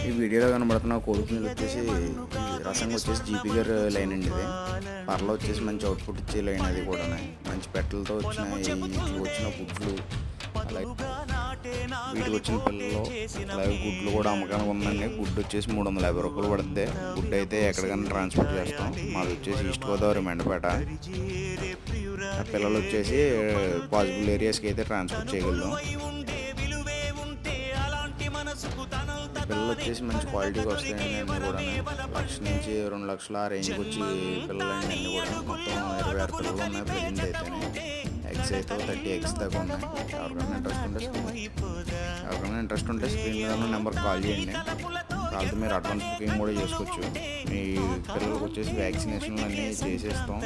ఈ వీడియోలో కనబడుతున్న కోడిపుంజులు వచ్చేసి రసంగా వచ్చేసి జీపీ గారు లైన్ అండి. ఇది పర్లో వచ్చేసి మంచి అవుట్పుట్ ఇచ్చే లైన్. అది కూడా మంచి పెట్టలతో వచ్చిన వీటికి వచ్చిన గుడ్లు, అలాగే వీటికి వచ్చిన పిల్లలు, అలాగే గుడ్లు కూడా అమ్మకానికి ఉందండి. గుడ్డు వచ్చేసి 350 రూపాయలు పడుతుంది. గుడ్డు అయితే ఎక్కడికైనా ట్రాన్స్పోర్ట్ చేస్తాం. మాది వచ్చేసి ఈస్ట్ గోదావరి మెండపేట. ఆ పిల్లలు వచ్చేసి పాసిబుల్ ఏరియాస్కి అయితే ట్రాన్స్పోర్ట్ చేయగలరు. పిల్లలు వచ్చేసి మంచి క్వాలిటీగా వస్తాయండి. అన్నీ కూడా 1,00,000 నుంచి 2,00,000 ఆ రేంజ్కి వచ్చి పిల్లలండి. అన్నీ కూడా మొత్తం 26 పిల్లలు ఉన్నాయి ప్రజెంట్ అయితేనే. ఎగ్స్ అయితే 30 ఎగ్స్ దాకా ఉన్నాయి. ఎవరికైనా ఇంట్రెస్ట్ ఉంటే స్క్రీన్ మీద ఉన్న నెంబర్కి కాల్ చేయండి. కాల్తో మీరు అడ్వాన్స్ బుకింగ్ కూడా చేసుకోవచ్చు. మీ పిల్లలకు వచ్చేసి వ్యాక్సినేషన్లు అన్నీ చేసేస్తాం.